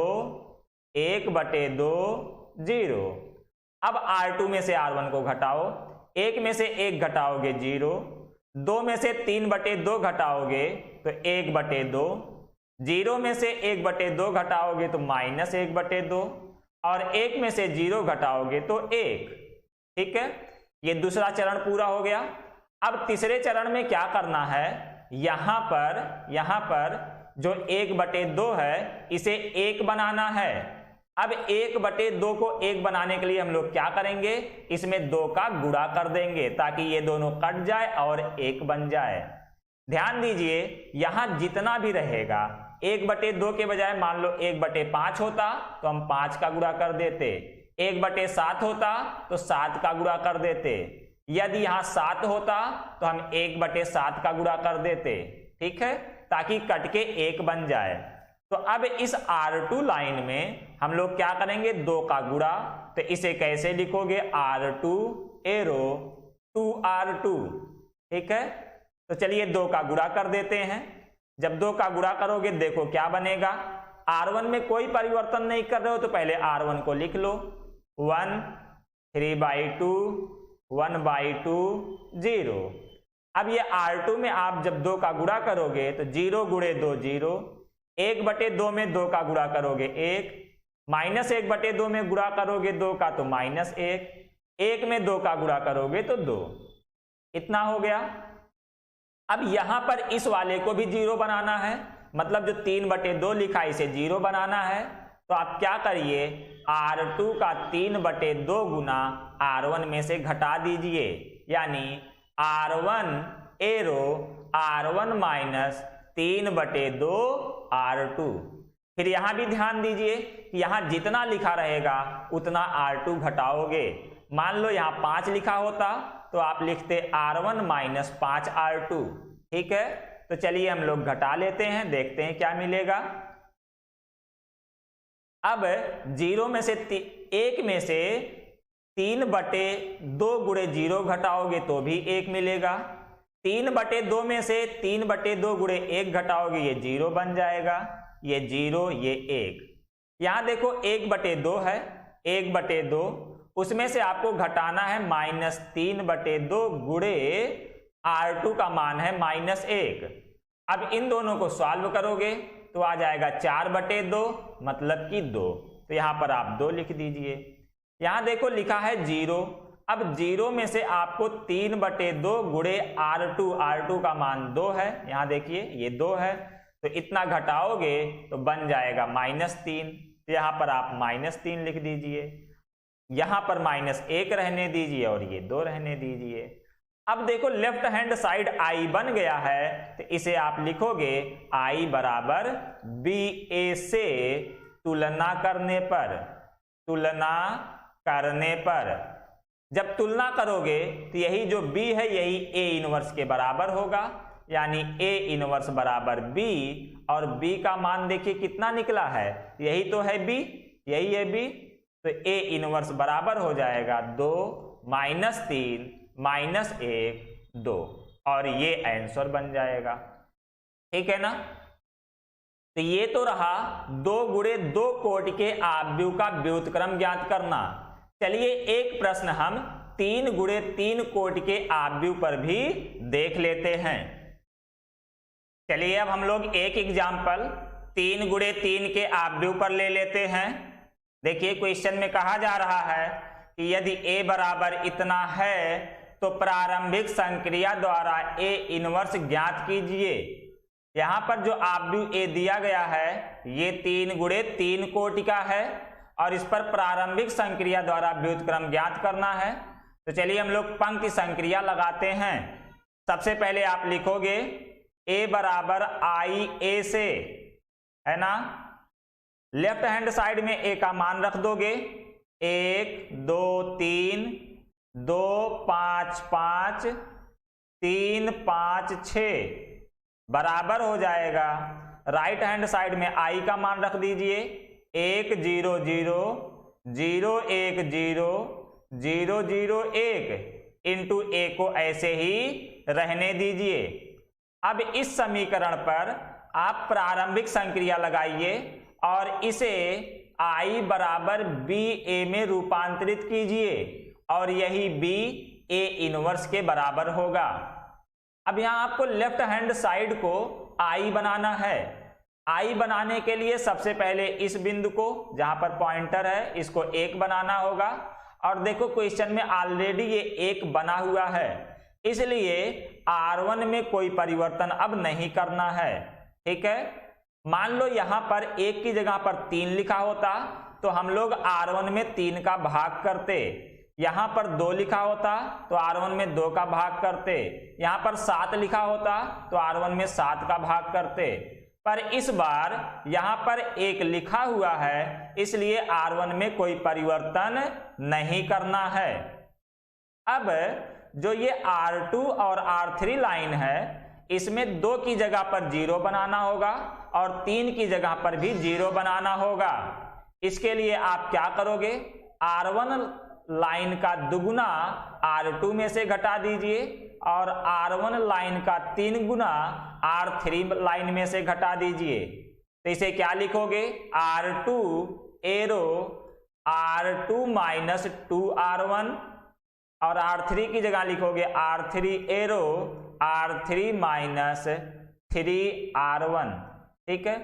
1/2 0। अब R2 में से R1 को घटाओ, 1 में से 1 घटाओगे 0, 2 में से 3/2 घटाओगे तो 1/2, 0 में से 1/2 घटाओगे तो माइनस 1/2 और 1 में से 0 घटाओगे तो 1, ठीक है। ये दूसरा चरण पूरा हो गया। अब तीसरे चरण में क्या करना है, यहां पर जो 1/2 है इसे 1 बनाना है। अब 1/2 को 1 बनाने के लिए हम लोग क्या करेंगे, इसमें 2 का गुणा कर देंगे ताकि ये दोनों कट जाए और 1 बन जाए। ध्यान दीजिए यहां जितना भी रहेगा 1/2 के बजाय मान लो 1/5 होता तो हम 5 का गुणा कर देते, 1/7 होता तो 7 का गुणा कर देते, यदि यहां 7 होता तो हम 1/7 का गुणा कर देते, ठीक है, ताकि कट के 1 बन जाए। तो अब इस R2 लाइन में हम लोग क्या करेंगे, 2 का गुणा। तो इसे कैसे लिखोगे, R2 एरो 2R2, ठीक है। तो चलिए 2 का गुणा कर देते हैं। जब 2 का गुणा करोगे देखो क्या बनेगा, R1 में कोई परिवर्तन नहीं कर रहे हो तो पहले R1 को लिख लो 1 3/2 1/2 0। अब ये R2 में आप जब 2 का गुणा करोगे तो 0 गुणे 2 0, 1/2 में 2 का गुणा करोगे 1, माइनस 1/2 में गुणा करोगे 2 का तो -1, 1 में 2 का गुणा करोगे तो 2, इतना हो गया। अब यहां पर इस वाले को भी 0 बनाना है, मतलब जो 3/2 लिखा है इसे 0 बनाना है। तो आप क्या करिए, R2 का 3/2 गुना R1 में से घटा दीजिए, यानी R1 arrow R1 minus 3/2 R2। फिर यहां भी ध्यान दीजिए कि यहां जितना लिखा रहेगा उतना R2 घटाओगे। मान लो यहां 5 लिखा होता तो आप लिखते R1 माइनस 5 R2, ठीक है। तो चलिए हम लोग घटा लेते हैं, देखते हैं क्या मिलेगा। अब 0 में से 1 में से 3/2 गुणे 0 घटाओगे तो भी 1 मिलेगा। 3/2 में से 3/2 गुणे 1 घटाओगे ये 0 बन जाएगा, ये 0 ये 1। यहां देखो 1/2 है, 1/2 उसमें से आपको घटाना है -3/2 गुणे R2 का मान है -1। अब इन दोनों को सॉल्व करोगे तो आ जाएगा 4/2 मतलब कि 2। तो यहां पर आप 2 लिख दीजिए। यहां देखो लिखा है 0, अब 0 में से आपको 3/2 गुणे R2 का मान 2 है, यहां देखिए ये 2 है, तो इतना घटाओगे तो बन जाएगा -3। तो यहां पर आप -3 लिख दीजिए, यहां पर -1 रहने दीजिए और ये 2 रहने दीजिए। अब देखो लेफ्ट हैंड साइड I बन गया है, तो इसे आप लिखोगे I बराबर BA से तुलना करने पर। जब तुलना करोगे तो यही जो B है यही A इनवर्स के बराबर होगा, यानी A इनवर्स बराबर B, और B का मान देखिए कितना निकला है, यही तो है B, यही है B। तो A इनवर्स बराबर हो जाएगा 2 -3 -1 2 और ये आंसर बन जाएगा। ठीक है ना। तो ये तो रहा 2 गुणे 2 कोटि के आव्यूह का व्युत्क्रम ज्ञात करना। चलिए एक प्रश्न हम 3 गुणे 3 कोटि के आव्यूह पर भी देख लेते हैं। चलिए अब हम लोग एक एग्जाम्पल 3 गुणे 3 के आव्यूह पर ले लेते हैं। देखिए क्वेश्चन में कहा जा रहा है कि यदि a बराबर इतना है तो प्रारंभिक संक्रिया द्वारा a इनवर्स ज्ञात कीजिए। यहां पर जो आव्यूह a दिया गया है ये 3 गुणे 3 कोटि का है और इस पर प्रारंभिक संक्रिया द्वारा व्युत्क्रम ज्ञात करना है। तो चलिए हम लोग पंक्ति संक्रिया लगाते हैं। सबसे पहले आप लिखोगे a बराबर i a से, है ना। लेफ्ट हैंड साइड में a का मान रख दोगे 1 2 3 2 5 5 3 5 6 बराबर हो जाएगा। राइट हैंड साइड में i का मान रख दीजिए 1 0 0 0 1 0 0 0 1 इंटू a को ऐसे ही रहने दीजिए। अब इस समीकरण पर आप प्रारंभिक संक्रिया लगाइए और इसे i बराबर b a में रूपांतरित कीजिए और यही b a इनवर्स के बराबर होगा। अब यहां आपको लेफ्ट हैंड साइड को i बनाना है। i बनाने के लिए सबसे पहले इस बिंदु को जहां पर पॉइंटर है इसको 1 बनाना होगा और देखो क्वेश्चन में ऑलरेडी ये 1 बना हुआ है, इसलिए r1 में कोई परिवर्तन अब नहीं करना है। ठीक है। मान लो यहां पर 1 की जगह पर 3 लिखा होता तो हम लोग r1 में 3 का भाग करते, यहां पर 2 लिखा होता तो r1 में 2 का भाग करते, यहां पर 7 लिखा होता तो r1 में 7 का भाग करते। पर इस बार यहां पर 1 लिखा हुआ है इसलिए r1 में कोई परिवर्तन नहीं करना है। अब जो ये r2 और r3 लाइन है इसमें 2 की जगह पर 0 बनाना होगा और 3 की जगह पर भी 0 बनाना होगा। इसके लिए आप क्या करोगे, r1 लाइन का दुगुना r2 में से घटा दीजिए और r1 लाइन का 3 गुना r3 लाइन में से घटा दीजिए। तो इसे क्या लिखोगे, r2 arrow r2 minus 2r1 और r3 की जगह लिखोगे r3 arrow r3 minus 3r1। ठीक है।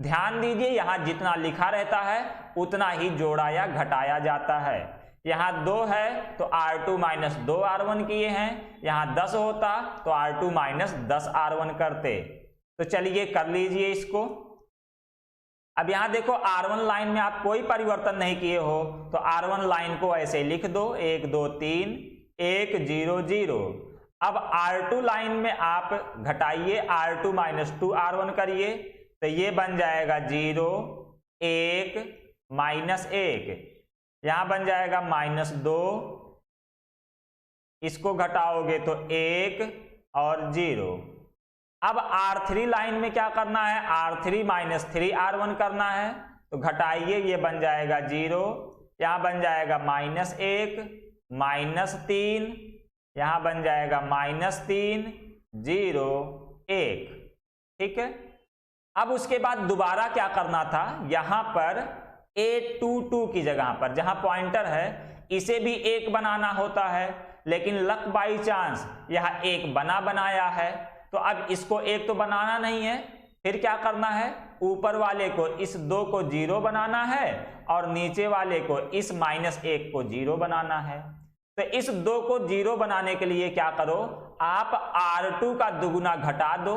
ध्यान दीजिए यहां जितना लिखा रहता है उतना ही जोड़ा या घटाया जाता है। यहां 2 है तो r2 माइनस 2r1 किए हैं, यहां 10 होता तो r2 माइनस 10r1 करते। तो चलिए कर लीजिए इसको। अब यहां देखो r1 लाइन में आप कोई परिवर्तन नहीं किए हो तो r1 लाइन को ऐसे लिख दो 1 2 3 1 0 0। अब r2 लाइन में आप घटाइए r2 माइनस 2r1 करिए तो ये बन जाएगा 0 1 माइनस 1, यहां बन जाएगा माइनस 2, इसको घटाओगे तो 1 और 0। अब r3 लाइन में क्या करना है, r3 माइनस 3r1 करना है तो घटाइए, ये बन जाएगा 0, यहां बन जाएगा माइनस 1 माइनस 3, यहां बन जाएगा माइनस 3 0 1। ठीक है। अब उसके बाद दोबारा क्या करना था, यहां पर a22 की जगह पर जहां पॉइंटर है इसे भी 1 बनाना होता है, लेकिन लक बाई चांस यह 1 बनाया है तो अब इसको 1 तो बनाना नहीं है, फिर क्या करना है, ऊपर वाले को इस 2 को 0 बनाना है और नीचे वाले को इस माइनस 1 को 0 बनाना है। तो इस 2 को 0 बनाने के लिए क्या करो, आप r2 का दुगुना घटा दो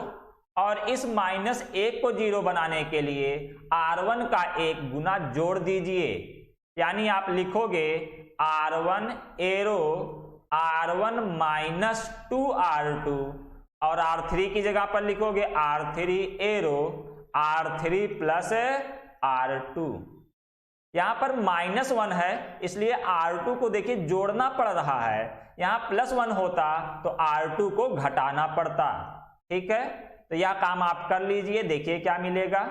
और इस माइनस 1 को 0 बनाने के लिए r1 का 1 गुना जोड़ दीजिए। यानी आप लिखोगे r1 arrow r1 minus 2r2 और r3 की जगह पर लिखोगे r3 arrow r3 plus r2। यहां पर -1 है इसलिए r2 को देखिए जोड़ना पड़ रहा है, यहां +1 होता तो r2 को घटाना पड़ता। ठीक है। तो यह काम आप कर लीजिए, देखिए क्या मिलेगा।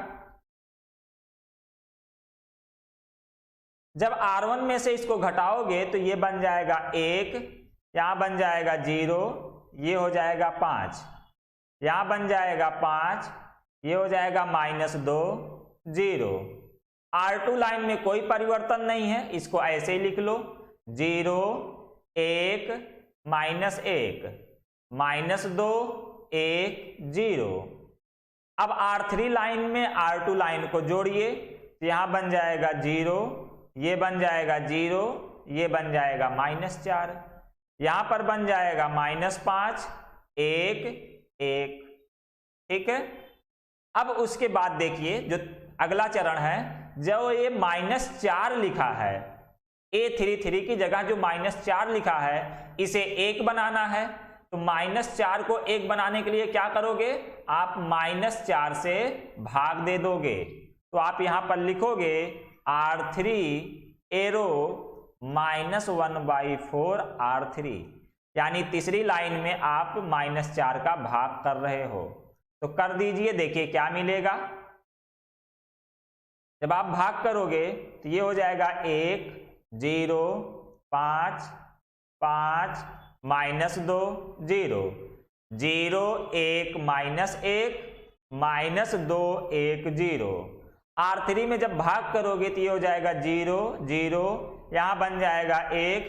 जब R1 में से इसको घटाओगे तो ये बन जाएगा 1, यहां बन जाएगा 0, ये हो जाएगा 5, यहां बन जाएगा 5, ये हो जाएगा -2, 0। R2 लाइन में कोई परिवर्तन नहीं है, इसको ऐसे ही लिख लो, 0, 1, -1, -2, 1, 0। अब R3 लाइन में R2 लाइन को जोड़िए, तो यहां बन जाएगा 0, ये बन जाएगा 0, ये बन जाएगा -4, यहां पर बन जाएगा -5, 1, 1। ठीक है। अब उसके बाद देखिए जो अगला चरण है, जो ये -4 लिखा है, A33 की जगह जो -4 लिखा है इसे 1 बनाना है। तो -4 को 1 बनाने के लिए क्या करोगे, आप -4 से भाग दे दोगे। तो आप यहां पर लिखोगे R3 एरो -1/4 R3, यानी तीसरी लाइन में आप -4 का भाग कर रहे हो। तो कर दीजिए, देखिए क्या मिलेगा। जब आप भाग करोगे तो ये हो जाएगा 1, 0, 5, 5, -2, 0, 0, 1, -1, -2, 1, 0। R3 में जब भाग करोगे तो ये हो जाएगा 0, 0, यहां बन जाएगा 1,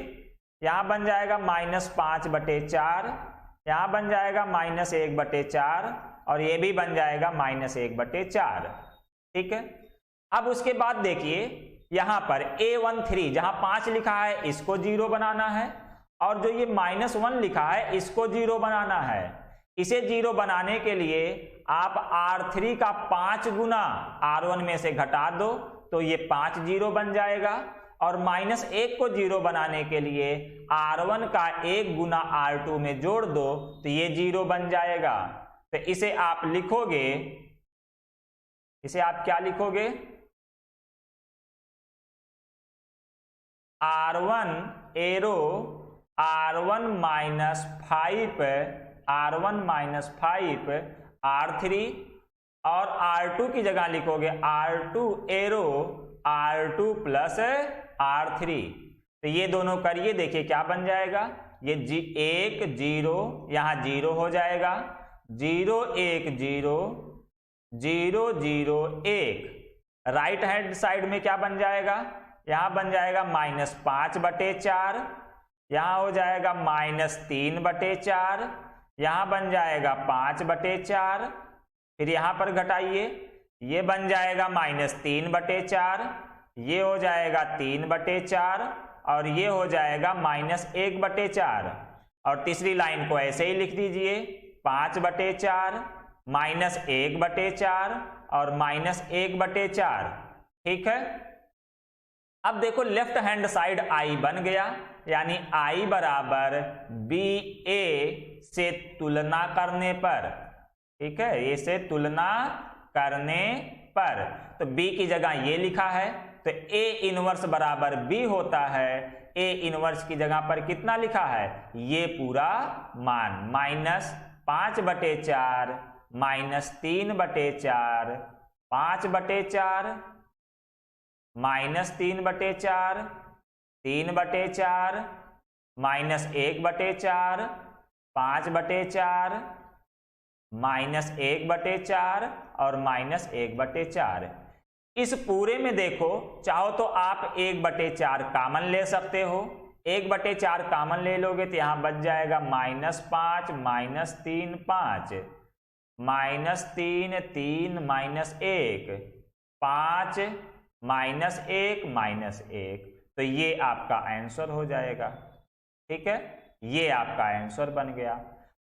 यहां बन जाएगा -5/4, यहां बन जाएगा -1/4 और ये भी बन जाएगा -1/4। ठीक है। अब उसके बाद देखिए यहां पर A13 जहां 5 लिखा है इसको 0 बनाना है, और जो ये -1 लिखा है इसको 0 बनाना है। इसे 0 बनाने के लिए आप R3 का 5 गुना R1 में से घटा दो, तो ये 5 0 बन जाएगा, और -1 को 0 बनाने के लिए R1 का 1 गुना R2 में जोड़ दो, तो ये 0 बन जाएगा। तो इसे आप लिखोगे, इसे आप क्या लिखोगे, R1 एरो R1 -5 R3, और R2 की जगह लिखोगे R2 एरो R2 + R3। तो ये दोनों करिए, देखिए क्या बन जाएगा। ये 1 0 यहां 0 हो जाएगा, 0 1 0 0 0 1। राइट हैंड साइड में क्या बन जाएगा, यहां बन जाएगा -5/4, यहां हो जाएगा -3/4, यहां बन जाएगा 5/4, फिर यहां पर घटाइए, ये बन जाएगा -3/4, ये हो जाएगा 3/4 और ये हो जाएगा -1/4। और तीसरी लाइन को ऐसे ही लिख दीजिए, 5/4 -1/4 और -1/4। ठीक है। अब देखो लेफ्ट हैंड साइड I बन गया, यानी I बराबर BA से तुलना करने पर। ठीक है, ए से तुलना करने पर, तो B की जगह ये लिखा है, तो A इनवर्स बराबर B होता है। A इनवर्स की जगह पर कितना लिखा है, ये पूरा मान, -5/4 -3/4 5/4 -3/4 3/4 -1/4 5/4 -1/4 और -1/4। इस पूरे में देखो, चाहो तो आप 1/4 कॉमन ले सकते हो। 1/4 कॉमन ले लोगे तो यहां बच जाएगा -5 -3 5 -3 3 -1 5 -1 -1। तो ये आपका आंसर हो जाएगा। ठीक है, ये आपका आंसर बन गया।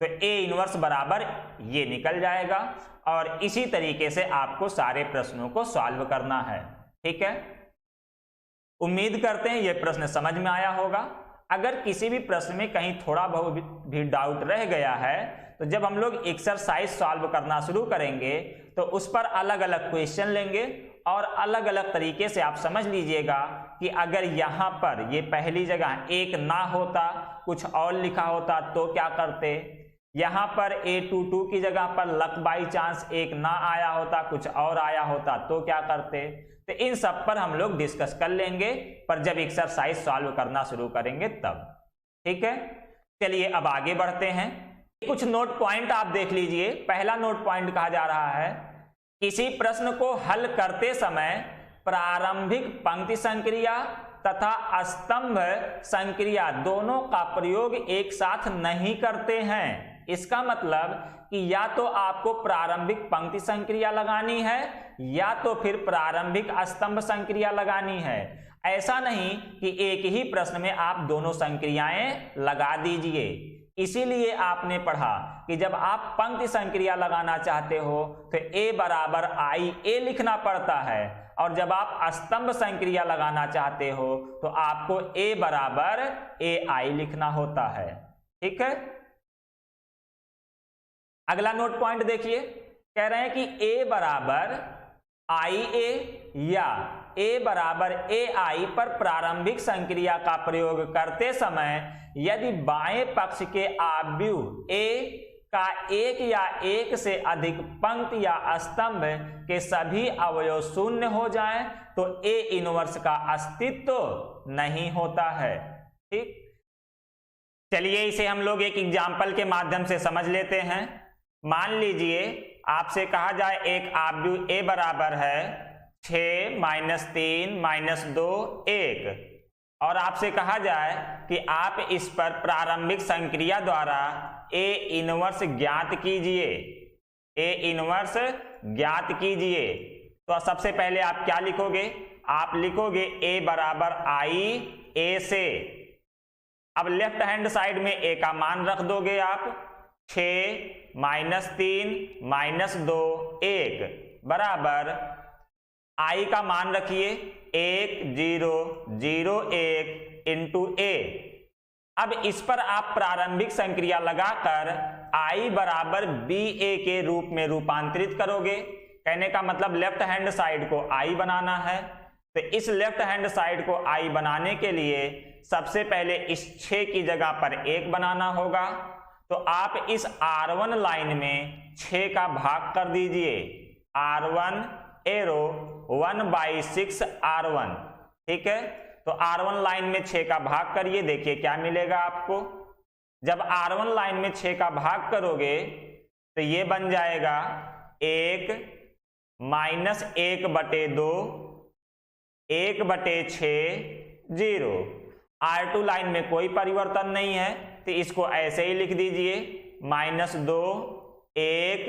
तो A इनवर्स बराबर ये निकल जाएगा, और इसी तरीके से आपको सारे प्रश्नों को सॉल्व करना है। ठीक है, उम्मीद करते हैं ये प्रश्न समझ में आया होगा। अगर किसी भी प्रश्न में कहीं थोड़ा बहुत भी डाउट रह गया है, तो जब हम लोग एक्सरसाइज सॉल्व करना शुरू करेंगे तो उस पर अलग अलग क्वेश्चन लेंगे, और अलग अलग तरीके से आप समझ लीजिएगा कि अगर यहां पर ये पहली जगह 1 ना होता, कुछ और लिखा होता तो क्या करते। यहाँ पर a22 की जगह पर लक बाई चांस एक ना आया होता, कुछ और आया होता तो क्या करते। तो इन सब पर हम लोग डिस्कस कर लेंगे, पर जब एक्सरसाइज सॉल्व करना शुरू करेंगे तब। ठीक है, चलिए अब आगे बढ़ते हैं। कुछ नोट पॉइंट आप देख लीजिए। पहला नोट पॉइंट कहा जा रहा है, किसी प्रश्न को हल करते समय प्रारंभिक पंक्ति संक्रिया तथा स्तंभ संक्रिया दोनों का प्रयोग एक साथ नहीं करते हैं। इसका मतलब कि या तो आपको प्रारंभिक पंक्ति संक्रिया लगानी है या तो फिर प्रारंभिक स्तंभ संक्रिया लगानी है। ऐसा नहीं कि एक ही प्रश्न में आप दोनों संक्रियाएं लगा दीजिए। इसीलिए आपने पढ़ा कि जब आप पंक्ति संक्रिया लगाना चाहते हो तो a बराबर आई ए लिखना पड़ता है, और जब आप स्तंभ संक्रिया लगाना चाहते हो तो आपको a बराबर ए आई लिखना होता है। ठीक है, अगला नोट पॉइंट देखिए, कह रहे हैं कि a बराबर आई ए या a बराबर ए आई पर प्रारंभिक संक्रिया का प्रयोग करते समय यदि बाएं पक्ष के आव्यूह a का एक या एक से अधिक पंक्ति या स्तंभ के सभी अवयव शून्य हो जाएं तो a इनवर्स का अस्तित्व नहीं होता है। ठीक, चलिए इसे हम लोग एक एग्जाम्पल के माध्यम से समझ लेते हैं। मान लीजिए आपसे कहा जाए एक आव्यूह a बराबर है 6 - 3 - 2 1, और आपसे कहा जाए कि आप इस पर प्रारंभिक संक्रिया द्वारा a इनवर्स ज्ञात कीजिए। a इनवर्स ज्ञात कीजिए तो सबसे पहले आप क्या लिखोगे, आप लिखोगे a बराबर आई ए से। अब लेफ्ट हैंड साइड में a का मान रख दोगे आप 6 - 3 - 2 1 बराबर आई का मान रखिए 1 0 0 1 इंटू a। अब इस पर आप प्रारंभिक संक्रिया लगाकर आई बराबर बी ए के रूप में रूपांतरित करोगे। कहने का मतलब लेफ्ट हैंड साइड को आई बनाना है, तो इस लेफ्ट हैंड साइड को आई बनाने के लिए सबसे पहले इस 6 की जगह पर 1 बनाना होगा। तो आप इस R1 लाइन में 6 का भाग कर दीजिए, R1 एरो 1/6 R1। ठीक है, तो R1 लाइन में 6 का भाग करिए, देखिए क्या मिलेगा आपको। जब R1 लाइन में 6 का भाग करोगे तो ये बन जाएगा 1 - 1/2 1/6 0। R2 लाइन में कोई परिवर्तन नहीं है तो इसको ऐसे ही लिख दीजिए -2 1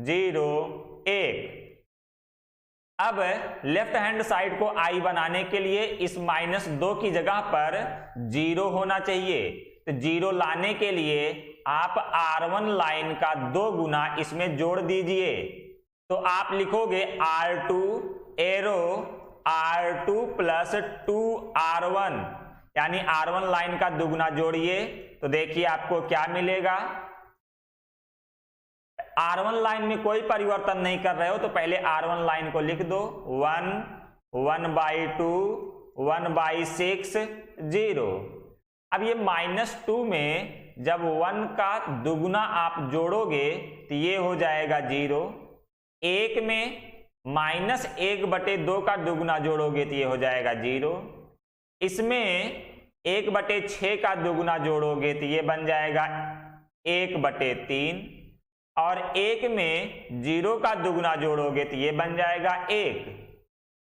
0 1। अब लेफ्ट हैंड साइड को आई बनाने के लिए इस -2 की जगह पर 0 होना चाहिए, तो 0 लाने के लिए आप R1 लाइन का 2 गुना इसमें जोड़ दीजिए। तो आप लिखोगे R2 एरो R2 + 2 R1, यानी R1 लाइन का दुगुना जोड़िए तो देखिए आपको क्या मिलेगा। R1 लाइन में कोई परिवर्तन नहीं कर रहे हो तो पहले R1 लाइन को लिख दो 1 1/2 1/6 0। अब ये -2 में जब 1 का दुगुना आप जोड़ोगे तो ये हो जाएगा 0। 1 में -1/2 का दुगुना जोड़ोगे तो ये हो जाएगा 0। इसमें 1/6 का दुगुना जोड़ोगे तो ये बन जाएगा 1/3, और 1 में 0 का दुगुना जोड़ोगे तो ये बन जाएगा 1।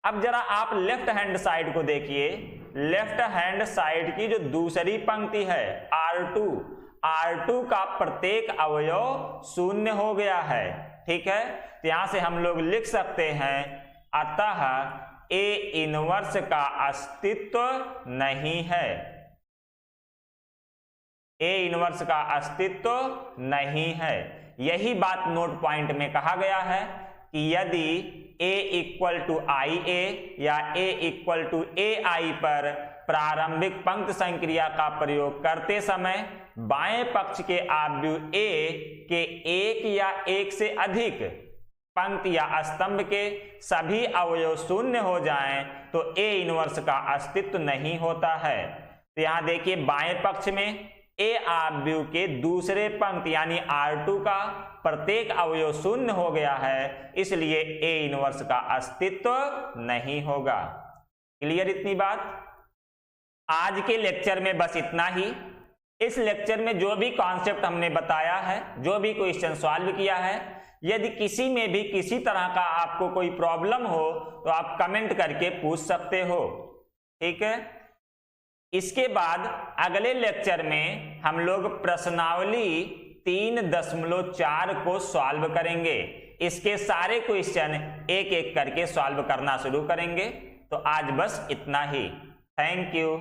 अब जरा आप लेफ्ट हैंड साइड को देखिए, लेफ्ट हैंड साइड की जो दूसरी पंक्ति है R2 का प्रत्येक अवयव शून्य हो गया है। ठीक है, तो यहां से हम लोग लिख सकते हैं अतः A इनवर्स का अस्तित्व नहीं है। A इनवर्स का अस्तित्व नहीं है। यही बात नोट पॉइंट में कहा गया है कि यदि A = IA या A = AI पर प्रारंभिक पंक्ति संक्रिया का प्रयोग करते समय बाएं पक्ष के आव्यूह A के एक या एक से अधिक पंक्ति या स्तंभ के सभी अवयव शून्य हो जाएं तो A इनवर्स का अस्तित्व नहीं होता है। तो यहां देखिए बाएं पक्ष में ए आव्यूह के दूसरे पंक्ति यानी R2 का प्रत्येक अवयव शून्य हो गया है, इसलिए ए इनवर्स का अस्तित्व नहीं होगा। क्लियर इतनी बात? आज के लेक्चर में बस इतना ही। इस लेक्चर में जो भी कॉन्सेप्ट हमने बताया है, जो भी क्वेश्चन सॉल्व किया है, यदि किसी में भी किसी तरह का आपको कोई प्रॉब्लम हो तो आप कमेंट करके पूछ सकते हो, ठीक है। इसके बाद अगले लेक्चर में हम लोग प्रश्नावली 3.4 को सॉल्व करेंगे। इसके सारे क्वेश्चन एक एक करके सॉल्व करना शुरू करेंगे। तो आज बस इतना ही। Thank you.